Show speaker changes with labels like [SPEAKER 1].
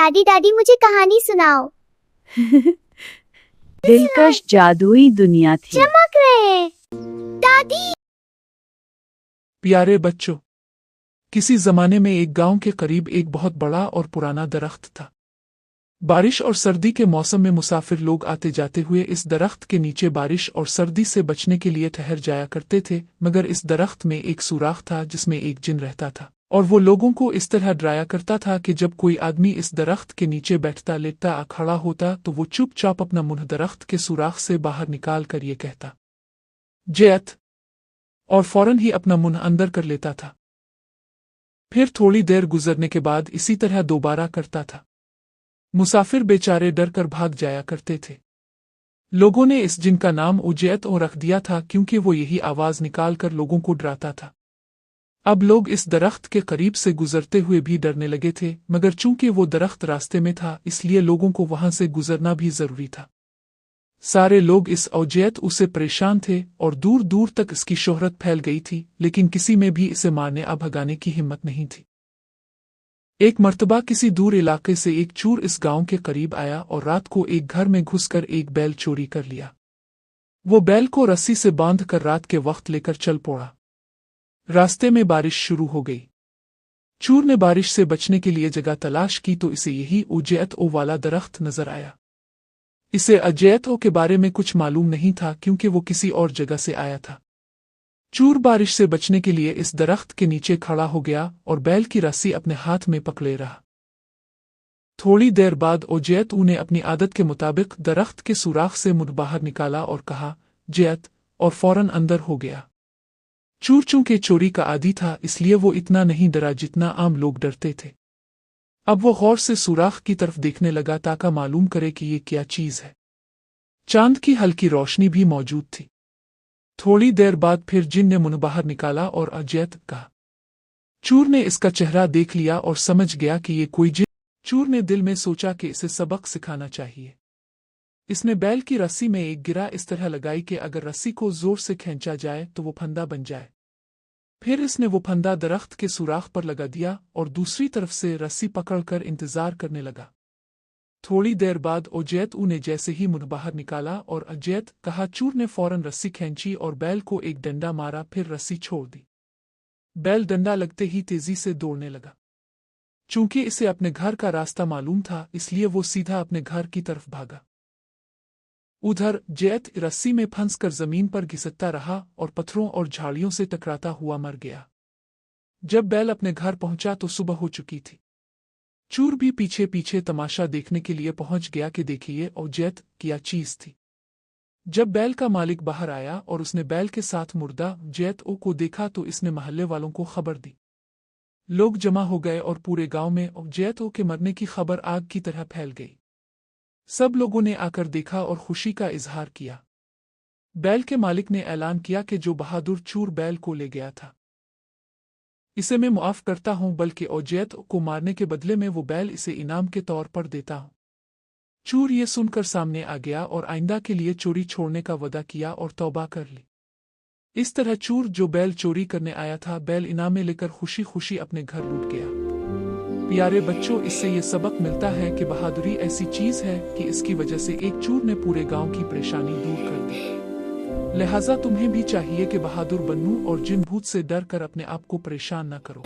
[SPEAKER 1] दादी दादी मुझे कहानी सुनाओ।
[SPEAKER 2] दिलकश जादुई दुनिया थी।
[SPEAKER 1] चमक रहे। दादी।
[SPEAKER 3] प्यारे बच्चों, किसी जमाने में एक गांव के करीब एक बहुत बड़ा और पुराना दरख्त था। बारिश और सर्दी के मौसम में मुसाफिर लोग आते जाते हुए इस दरख्त के नीचे बारिश और सर्दी से बचने के लिए ठहर जाया करते थे, मगर इस दरख्त में एक सुराख था जिसमें एक जिन रहता था, और वो लोगों को इस तरह डराया करता था कि जब कोई आदमी इस दरख्त के नीचे बैठता लेटता खड़ा होता तो वो चुपचाप अपना मुंह दरख्त के सुराख से बाहर निकाल कर ये कहता, जयत, और फौरन ही अपना मुंह अंदर कर लेता था। फिर थोड़ी देर गुजरने के बाद इसी तरह दोबारा करता था। मुसाफिर बेचारे डर कर भाग जाया करते थे। लोगों ने इस जिन का नाम उजैत रख दिया था क्योंकि वो यही आवाज निकाल कर लोगों को डराता था। अब लोग इस दरख्त के करीब से गुजरते हुए भी डरने लगे थे, मगर चूंकि वो दरख्त रास्ते में था इसलिए लोगों को वहां से गुजरना भी जरूरी था। सारे लोग इस औजैत उसे परेशान थे और दूर दूर तक इसकी शोहरत फैल गई थी, लेकिन किसी में भी इसे मारने या भगाने की हिम्मत नहीं थी। एक मर्तबा किसी दूर इलाके से एक चोर इस गांव के करीब आया और रात को एक घर में घुसकर एक बैल चोरी कर लिया। वो बैल को रस्सी से बांध कर रात के वक्त लेकर चल पड़ा। रास्ते में बारिश शुरू हो गई। चोर ने बारिश से बचने के लिए जगह तलाश की तो इसे यही उजैत वाला दरख्त नजर आया। इसे उजैत के बारे में कुछ मालूम नहीं था क्योंकि वो किसी और जगह से आया था। चोर बारिश से बचने के लिए इस दरख्त के नीचे खड़ा हो गया और बैल की रस्सी अपने हाथ में पकड़े रहा। थोड़ी देर बाद उजैत ने अपनी आदत के मुताबिक दरख्त के सुराख से मुंह बाहर निकाला और कहा, जयत, और फौरन अंदर हो गया। चोर चूंकि चोरी का आदी था इसलिए वो इतना नहीं डरा जितना आम लोग डरते थे। अब वो गौर से सुराख की तरफ देखने लगा ताकि मालूम करे कि ये क्या चीज है। चांद की हल्की रोशनी भी मौजूद थी। थोड़ी देर बाद फिर जिन ने मुंह बाहर निकाला और उजैत कहा। चोर ने इसका चेहरा देख लिया और समझ गया कि ये कोई जिन। चोर ने दिल में सोचा कि इसे सबक सिखाना चाहिए। इसने बैल की रस्सी में एक गिरा इस तरह लगाई कि अगर रस्सी को जोर से खींचा जाए तो वो फंदा बन जाए। फिर इसने वो फंदा दरख्त के सुराख पर लगा दिया और दूसरी तरफ से रस्सी पकड़कर इंतजार करने लगा। थोड़ी देर बाद उजैत ने जैसे ही मुंह बाहर निकाला और उजैत कहा, चोर ने फौरन रस्सी खींची और बैल को एक डंडा मारा, फिर रस्सी छोड़ दी। बैल डंडा लगते ही तेजी से दौड़ने लगा। चूंकि इसे अपने घर का रास्ता मालूम था इसलिए वो सीधा अपने घर की तरफ भागा। उधर जयत रस्सी में फंसकर जमीन पर घिसटता रहा और पत्थरों और झाड़ियों से टकराता हुआ मर गया। जब बैल अपने घर पहुंचा तो सुबह हो चुकी थी। चोर भी पीछे पीछे तमाशा देखने के लिए पहुंच गया कि देखिए उजैत क्या चीज थी। जब बैल का मालिक बाहर आया और उसने बैल के साथ मुर्दा उजैत को देखा तो इसने महल्ले वालों को खबर दी। लोग जमा हो गए और पूरे गांव में उजैत के मरने की खबर आग की तरह फैल गई। सब लोगों ने आकर देखा और खुशी का इजहार किया। बैल के मालिक ने ऐलान किया कि जो बहादुर चोर बैल को ले गया था इसे मैं मुआफ करता हूं, बल्कि उजैत को मारने के बदले में वो बैल इसे इनाम के तौर पर देता हूं। चोर ये सुनकर सामने आ गया और आइंदा के लिए चोरी छोड़ने का वादा किया और तौबा कर ली। इस तरह चोर जो बैल चोरी करने आया था बैल इनाम में लेकर खुशी खुशी अपने घर लौट गया। प्यारे बच्चों, इससे ये सबक मिलता है कि बहादुरी ऐसी चीज है कि इसकी वजह से एक चोर ने पूरे गांव की परेशानी दूर कर दी। लिहाजा तुम्हें भी चाहिए कि बहादुर बनो और जिन भूत से डर कर अपने आप को परेशान न करो।